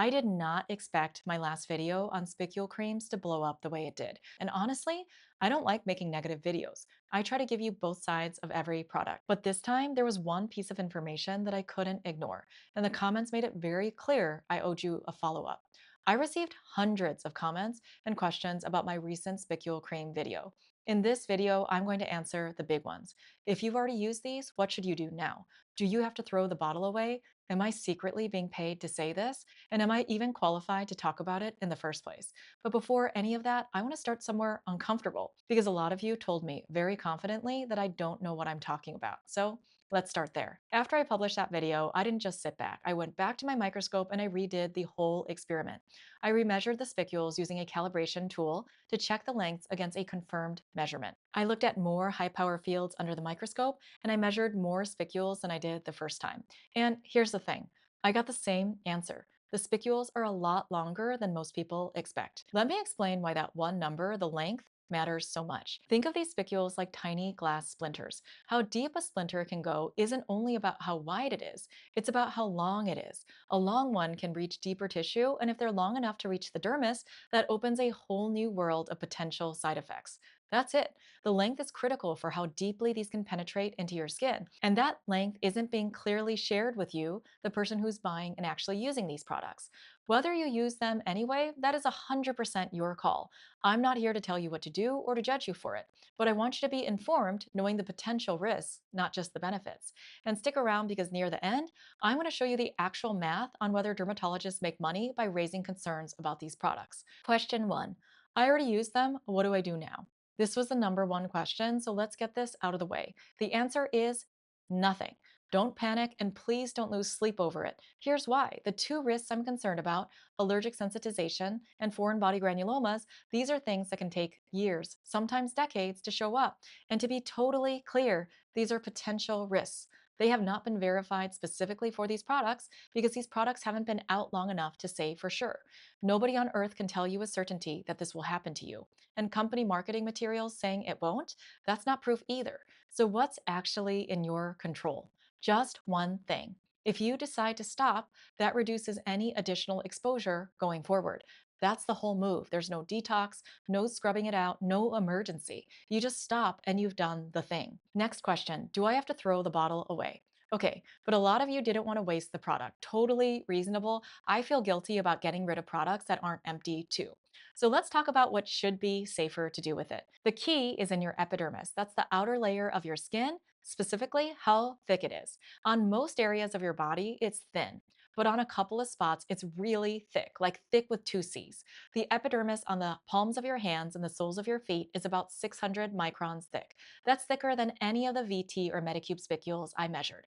I did not expect my last video on spicule creams to blow up the way it did. And honestly, I don't like making negative videos. I try to give you both sides of every product. But this time, there was one piece of information that I couldn't ignore. And the comments made it very clear I owed you a follow up. I received hundreds of comments and questions about my recent spicule cream video. In this video, I'm going to answer the big ones. If you've already used these, what should you do now? Do you have to throw the bottle away? Am I secretly being paid to say this? And am I even qualified to talk about it in the first place? But before any of that, I want to start somewhere uncomfortable because a lot of you told me very confidently that I don't know what I'm talking about. So let's start there. After I published that video, I didn't just sit back. I went back to my microscope and I redid the whole experiment. I remeasured the spicules using a calibration tool to check the lengths against a confirmed measurement. I looked at more high power fields under the microscope and I measured more spicules than I did the first time. And here's the thing, I got the same answer. The spicules are a lot longer than most people expect. Let me explain why that one number, the length, matters so much. Think of these spicules like tiny glass splinters. How deep a splinter can go isn't only about how wide it is, it's about how long it is. A long one can reach deeper tissue, and if they're long enough to reach the dermis, that opens a whole new world of potential side effects. That's it. The length is critical for how deeply these can penetrate into your skin. And that length isn't being clearly shared with you, the person who's buying and actually using these products. Whether you use them anyway, that is 100% your call. I'm not here to tell you what to do or to judge you for it, but I want you to be informed, knowing the potential risks, not just the benefits. And stick around because near the end, I'm going to show you the actual math on whether dermatologists make money by raising concerns about these products. Question one, I already use them. What do I do now? This was the number one question, so let's get this out of the way. The answer is nothing. Don't panic and please don't lose sleep over it. Here's why. The two risks I'm concerned about, allergic sensitization and foreign body granulomas, these are things that can take years, sometimes decades to show up. And to be totally clear, these are potential risks. They have not been verified specifically for these products because these products haven't been out long enough to say for sure. Nobody on earth can tell you with certainty that this will happen to you. And company marketing materials saying it won't, that's not proof either. So, what's actually in your control? Just one thing. If you decide to stop, that reduces any additional exposure going forward. That's the whole move. There's no detox, no scrubbing it out, no emergency. You just stop and you've done the thing. Next question, do I have to throw the bottle away? Okay, but a lot of you didn't want to waste the product. Totally reasonable. I feel guilty about getting rid of products that aren't empty too. So let's talk about what should be safer to do with it. The key is in your epidermis. That's the outer layer of your skin, specifically how thick it is. On most areas of your body, it's thin, but on a couple of spots, it's really thick, like thick with two C's. The epidermis on the palms of your hands and the soles of your feet is about 600 microns thick. That's thicker than any of the VT or Medicube spicules I measured.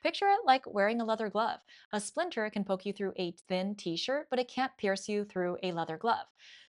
Picture it like wearing a leather glove. A splinter can poke you through a thin t shirt, but it can't pierce you through a leather glove.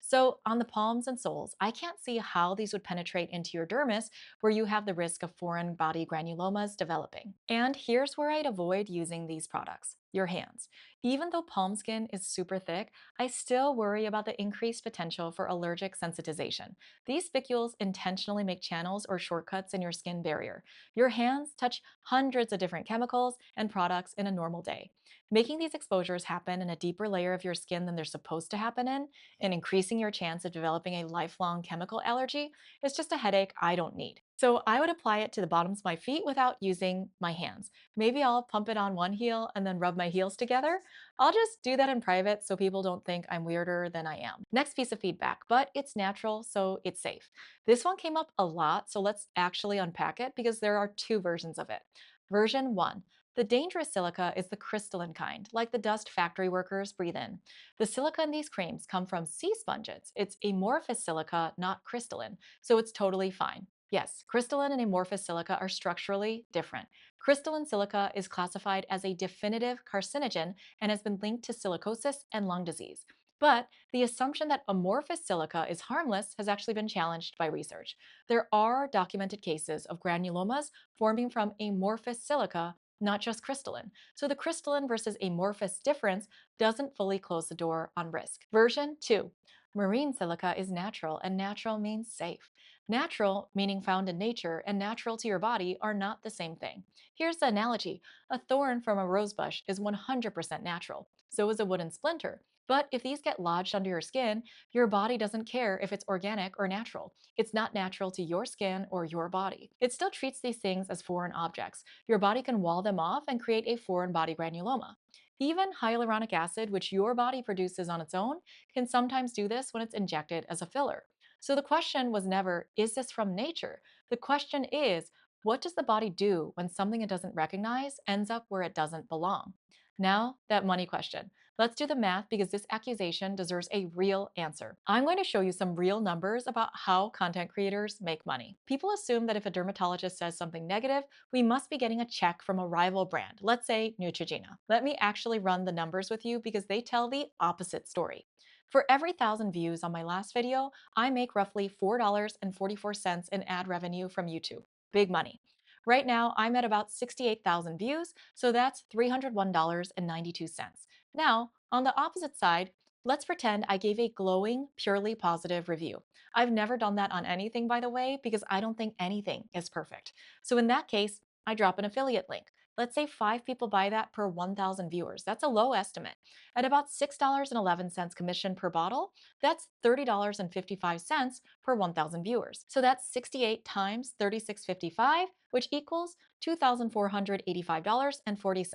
So, on the palms and soles, I can't see how these would penetrate into your dermis where you have the risk of foreign body granulomas developing. And here's where I'd avoid using these products, your hands. Even though palm skin is super thick, I still worry about the increased potential for allergic sensitization. These spicules intentionally make channels or shortcuts in your skin barrier. Your hands touch hundreds of different chemicals and products in a normal day. Making these exposures happen in a deeper layer of your skin than they're supposed to happen in, and increasing your chance of developing a lifelong chemical allergy, is just a headache I don't need. So I would apply it to the bottoms of my feet without using my hands. Maybe I'll pump it on one heel and then rub my heels together. I'll just do that in private so people don't think I'm weirder than I am. Next piece of feedback, but it's natural, so it's safe. This one came up a lot, so let's actually unpack it because there are two versions of it. Version 1. The dangerous silica is the crystalline kind, like the dust factory workers breathe in. The silica in these creams come from sea sponges. It's amorphous silica, not crystalline, so it's totally fine. Yes, crystalline and amorphous silica are structurally different. Crystalline silica is classified as a definitive carcinogen and has been linked to silicosis and lung disease. But the assumption that amorphous silica is harmless has actually been challenged by research. There are documented cases of granulomas forming from amorphous silica, not just crystalline. So the crystalline versus amorphous difference doesn't fully close the door on risk. Version 2. Marine silica is natural, and natural means safe. Natural, meaning found in nature, and natural to your body are not the same thing. Here's the analogy: a thorn from a rosebush is 100% natural. So is a wooden splinter. But if these get lodged under your skin, your body doesn't care if it's organic or natural. It's not natural to your skin or your body. It still treats these things as foreign objects. Your body can wall them off and create a foreign body granuloma. Even hyaluronic acid, which your body produces on its own, can sometimes do this when it's injected as a filler. So the question was never, is this from nature? The question is, what does the body do when something it doesn't recognize ends up where it doesn't belong? Now, that money question. Let's do the math because this accusation deserves a real answer. I'm going to show you some real numbers about how content creators make money. People assume that if a dermatologist says something negative, we must be getting a check from a rival brand, let's say Neutrogena. Let me actually run the numbers with you because they tell the opposite story. For every 1,000 views on my last video, I make roughly $4.44 in ad revenue from YouTube. Big money. Right now, I'm at about 68,000 views, so that's $301.92. Now, on the opposite side, let's pretend I gave a glowing, purely positive review. I've never done that on anything, by the way, because I don't think anything is perfect. So in that case, I drop an affiliate link. Let's say 5 people buy that per 1,000 viewers. That's a low estimate. At about $6.11 commission per bottle, that's $30.55 per 1,000 viewers. So that's 68 times 36.55, which equals $2,485.40.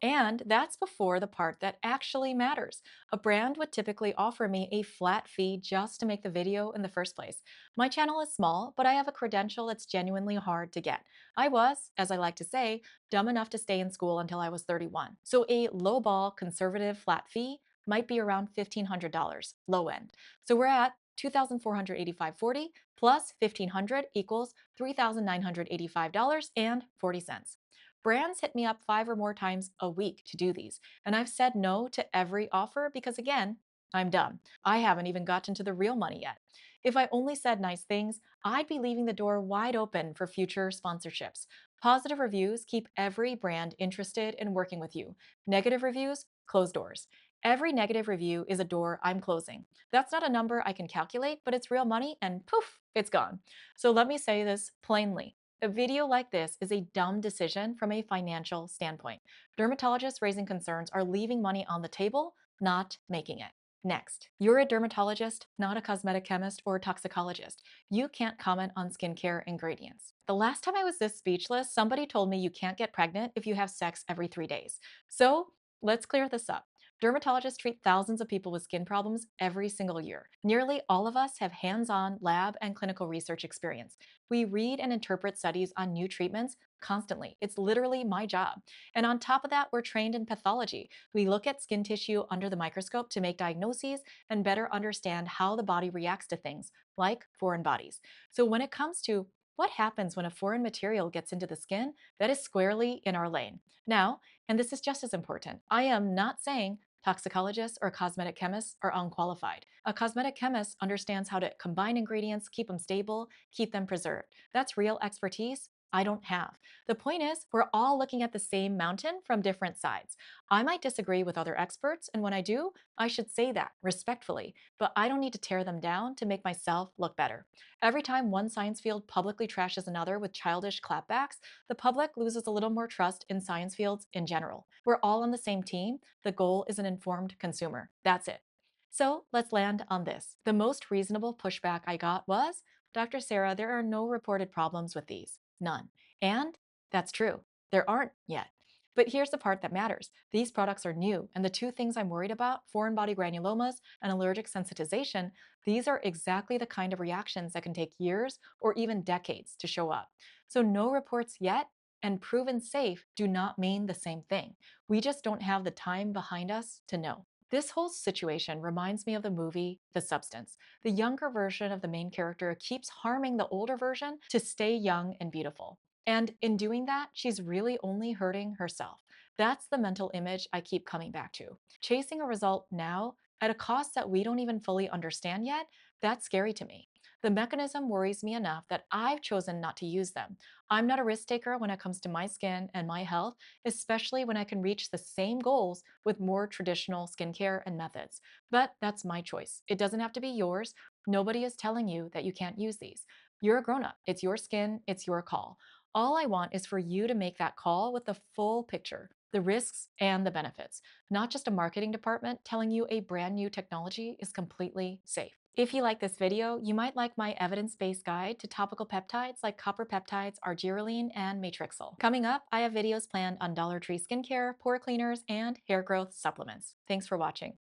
And that's before the part that actually matters. A brand would typically offer me a flat fee just to make the video in the first place. My channel is small, but I have a credential that's genuinely hard to get. I was, as I like to say, dumb enough to stay in school until I was 31. So a lowball conservative flat fee might be around $1,500, low end. So we're at 2,485.40 plus 1,500 equals $3,985.40. Brands hit me up 5 or more times a week to do these, and I've said no to every offer because, again, I'm dumb. I haven't even gotten to the real money yet. If I only said nice things, I'd be leaving the door wide open for future sponsorships. Positive reviews keep every brand interested in working with you. Negative reviews close doors. Every negative review is a door I'm closing. That's not a number I can calculate, but it's real money and poof, it's gone. So let me say this plainly. A video like this is a dumb decision from a financial standpoint. Dermatologists raising concerns are leaving money on the table, not making it. Next, you're a dermatologist, not a cosmetic chemist or toxicologist. You can't comment on skincare ingredients. The last time I was this speechless, somebody told me you can't get pregnant if you have sex every 3 days. So let's clear this up. Dermatologists treat thousands of people with skin problems every single year. Nearly all of us have hands on lab and clinical research experience. We read and interpret studies on new treatments constantly. It's literally my job. And on top of that, we're trained in pathology. We look at skin tissue under the microscope to make diagnoses and better understand how the body reacts to things, like foreign bodies. So when it comes to what happens when a foreign material gets into the skin, that is squarely in our lane. Now, and this is just as important, I am not saying toxicologists or cosmetic chemists are unqualified. A cosmetic chemist understands how to combine ingredients, keep them stable, keep them preserved. That's real expertise I don't have. The point is, we're all looking at the same mountain from different sides. I might disagree with other experts, and when I do, I should say that respectfully, but I don't need to tear them down to make myself look better. Every time one science field publicly trashes another with childish clapbacks, the public loses a little more trust in science fields in general. We're all on the same team. The goal is an informed consumer. That's it. So let's land on this. The most reasonable pushback I got was, Dr. Sarah, there are no reported problems with these. None. And that's true. There aren't yet. But here's the part that matters. These products are new, and the two things I'm worried about, foreign body granulomas and allergic sensitization, these are exactly the kind of reactions that can take years or even decades to show up. So no reports yet and proven safe do not mean the same thing. We just don't have the time behind us to know. This whole situation reminds me of the movie The Substance. The younger version of the main character keeps harming the older version to stay young and beautiful. And in doing that, she's really only hurting herself. That's the mental image I keep coming back to. Chasing a result now at a cost that we don't even fully understand yet, that's scary to me. The mechanism worries me enough that I've chosen not to use them. I'm not a risk taker when it comes to my skin and my health, especially when I can reach the same goals with more traditional skincare and methods. But that's my choice. It doesn't have to be yours. Nobody is telling you that you can't use these. You're a grown up. It's your skin, it's your call. All I want is for you to make that call with the full picture, the risks and the benefits, not just a marketing department telling you a brand new technology is completely safe. If you like this video, you might like my evidence-based guide to topical peptides like copper peptides, argireline, and matrixyl. Coming up, I have videos planned on Dollar Tree skincare, pore cleaners, and hair growth supplements. Thanks for watching.